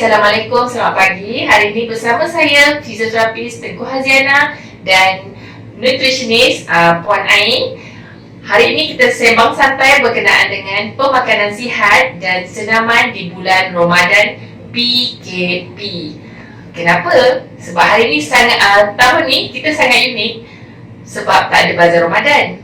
Assalamualaikum, selamat pagi. Hari ini bersama saya fizioterapis Tengku Haziana dan nutritionist Puan Ain. Hari ini kita sembang santai berkenaan dengan pemakanan sihat dan senaman di bulan Ramadan PKP. Kenapa? Sebab hari ini tahun ni kita sangat unik sebab tak ada bazar Ramadan.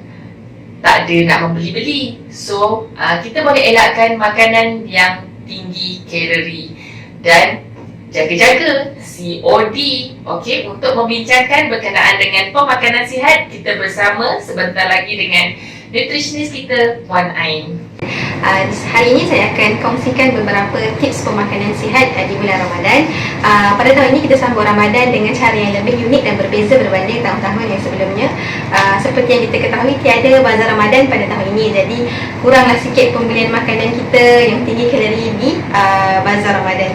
Tak ada nak membeli-beli. So, kita boleh elakkan makanan yang tinggi kalori dan jaga-jaga COD. Okey, untuk membincangkan berkenaan dengan pemakanan sihat, kita bersama sebentar lagi dengan nutritionist kita Puan Ain. Hari ini saya akan kongsikan beberapa tips pemakanan sihat di bulan Ramadan. Pada tahun ini kita sambut Ramadan dengan cara yang lebih unik dan berbeza berbanding tahun-tahun yang sebelumnya. Seperti yang kita ketahui, tiada bazar Ramadan pada tahun ini. Jadi kuranglah sikit pembelian makanan kita yang tinggi kalori di bazar Ramadan.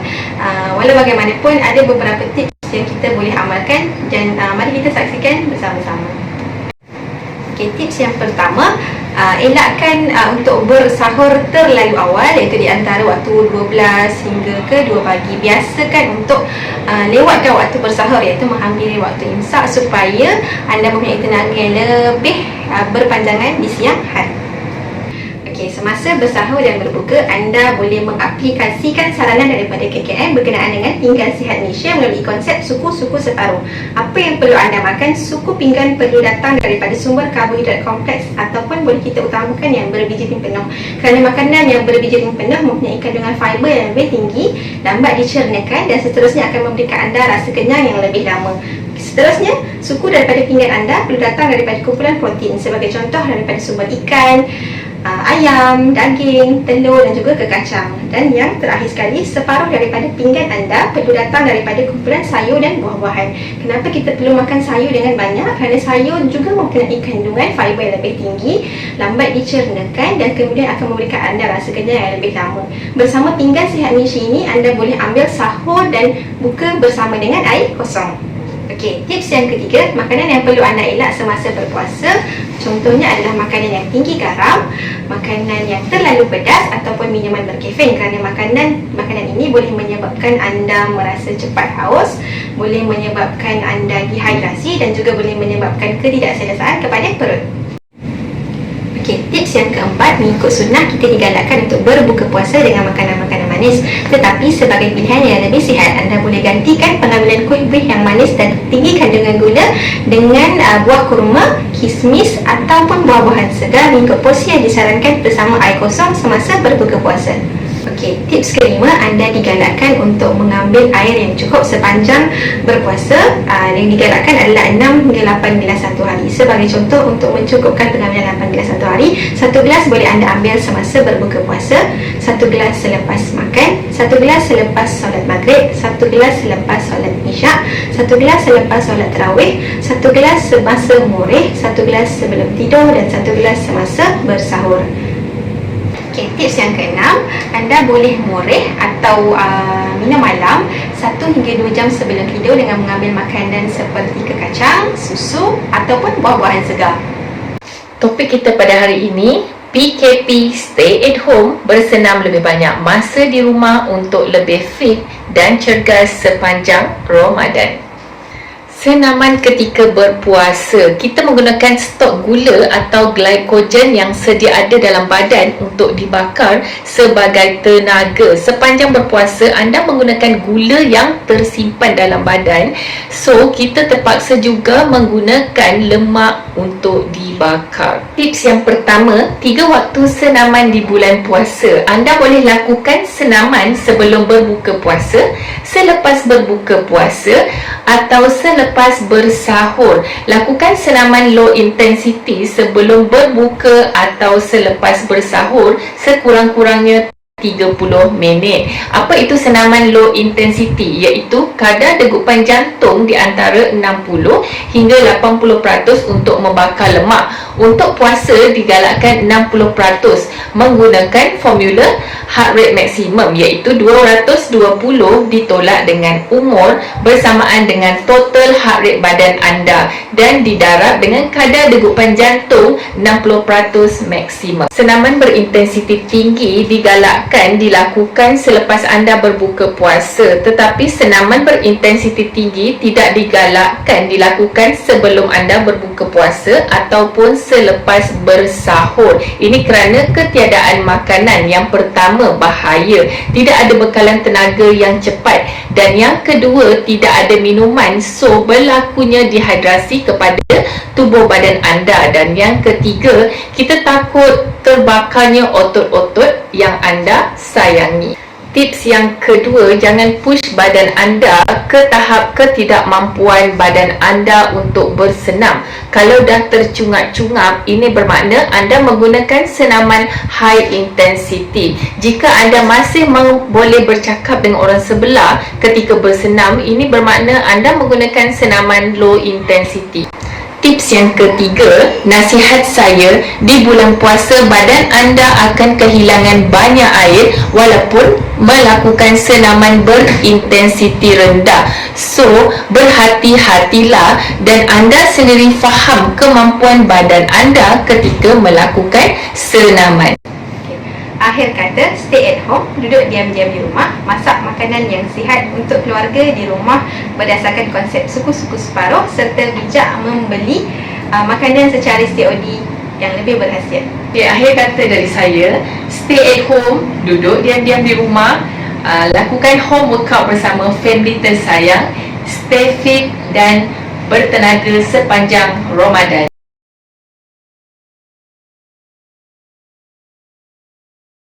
Walau bagaimanapun, ada beberapa tips yang kita boleh amalkan dan mari kita saksikan bersama-sama. Okay, tips yang pertama, elakkan untuk bersahur terlalu awal, iaitu di antara waktu 12 hingga ke 2 pagi. Biasakan untuk lewatkan waktu bersahur, iaitu menghampiri waktu imsak, supaya anda mempunyai tenaga yang lebih berpanjangan di siang hari. Okey, semasa bersahur dan berbuka, anda boleh mengaplikasikan saranan daripada KKM berkenaan dengan Pinggan Sihat Malaysia melalui konsep suku-suku separuh. Apa yang perlu anda makan? Suku pinggan perlu datang daripada sumber karbohidrat kompleks ataupun boleh kita utamakan yang berbiji tin penuh. Kerana makanan yang berbiji tin penuh mempunyai kandungan fiber yang lebih tinggi, lambat dicernakan dan seterusnya akan memberikan anda rasa kenyang yang lebih lama. Seterusnya, suku daripada pinggan anda perlu datang daripada kumpulan protein, sebagai contoh daripada sumber ikan, ayam, daging, telur dan juga kekacang. Dan yang terakhir sekali, separuh daripada pinggan anda perlu datang daripada kumpulan sayur dan buah-buahan. Kenapa kita perlu makan sayur dengan banyak? Kerana sayur juga mempunyai kandungan fiber yang lebih tinggi, lambat dicernakan dan kemudian akan memberikan anda rasa kenyang yang lebih lama. Bersama Pinggan Sihat Malaysia ini, anda boleh ambil sahur dan buka bersama dengan air kosong. Okey, tips yang ketiga, makanan yang perlu anda elak semasa berpuasa. Contohnya adalah makanan yang tinggi garam, makanan yang terlalu pedas ataupun minuman berkafein, kerana makanan ini boleh menyebabkan anda merasa cepat haus, boleh menyebabkan anda dehidrasi dan juga boleh menyebabkan ketidakselesaan kepada perut. Okey, tips yang keempat, mengikut sunnah kita digalakkan untuk berbuka puasa dengan makanan-makanan manis. Tetapi sebagai pilihan yang lebih sihat, anda boleh gantikan pengambilan kuih-kuih yang manis dan tinggi kandungan gula dengan buah kurma, kismis ataupun buah-buahan segar mengikut porsi yang disarankan bersama air kosong semasa berbuka puasa. Okey, tips kelima, anda digalakkan untuk mengambil air yang cukup sepanjang berpuasa. Yang digalakkan adalah 6 hingga 8 gelas satu hari. Sebagai contoh, untuk mencukupkan pengambilan 8 gelas satu hari, 1 gelas boleh anda ambil semasa berbuka puasa, 1 gelas selepas makan, 1 gelas selepas solat maghrib, 1 gelas selepas solat isyak, 1 gelas selepas solat tarawih, 1 gelas semasa murid, 1 gelas sebelum tidur dan 1 gelas semasa bersahur. Okay, tips yang keenam, anda boleh murih atau minum malam 1 hingga 2 jam sebelum tidur dengan mengambil makanan seperti kekacang, susu ataupun buah-buahan segar. Topik kita pada hari ini, PKP, stay at home, bersenam lebih banyak masa di rumah untuk lebih fit dan cergas sepanjang Ramadan. Senaman ketika berpuasa, kita menggunakan stok gula atau glycogen yang sedia ada dalam badan untuk dibakar sebagai tenaga. Sepanjang berpuasa, anda menggunakan gula yang tersimpan dalam badan. So, kita terpaksa juga menggunakan lemak untuk dibakar. Tips yang pertama, 3 waktu senaman di bulan puasa. Anda boleh lakukan senaman sebelum berbuka puasa, selepas berbuka puasa atau selepas bersahur. Lakukan senaman low intensity sebelum berbuka atau selepas bersahur sekurang-kurangnya 30 minit. Apa itu senaman low intensity? Iaitu kadar degupan jantung di antara 60 hingga 80% untuk membakar lemak. Untuk puasa digalakkan 60% menggunakan formula heart rate maksimum iaitu 220 ditolak dengan umur bersamaan dengan total heart rate badan anda dan didarab dengan kadar degupan jantung 60% maksimum. Senaman berintensiti tinggi digalakkan dilakukan selepas anda berbuka puasa, tetapi senaman berintensiti tinggi tidak digalakkan dilakukan sebelum anda berbuka puasa ataupun selepas bersahur. Ini kerana ketiadaan makanan yang pertama bahaya, tidak ada bekalan tenaga yang cepat, dan yang kedua tidak ada minuman, so berlakunya dehidrasi kepada tubuh badan anda, dan yang ketiga kita takut terbakarnya otot-otot yang anda sayangi. Tips yang kedua, jangan push badan anda ke tahap ketidakmampuan badan anda untuk bersenam. Kalau dah tercungap-cungap, ini bermakna anda menggunakan senaman high intensity. Jika anda masih boleh bercakap dengan orang sebelah ketika bersenam, ini bermakna anda menggunakan senaman low intensity. Tips yang ketiga, nasihat saya, di bulan puasa badan anda akan kehilangan banyak air walaupun melakukan senaman berintensiti rendah. So, berhati-hatilah dan anda sendiri faham kemampuan badan anda ketika melakukan senaman. Akhir kata, stay at home, duduk diam-diam di rumah, masak makanan yang sihat untuk keluarga di rumah berdasarkan konsep suku-suku separuh, serta bijak membeli makanan secara COD yang lebih berhasiat. Akhir kata dari saya, stay at home, duduk diam-diam di rumah, lakukan home workout bersama family tersayang, stay fit dan bertenaga sepanjang Ramadan.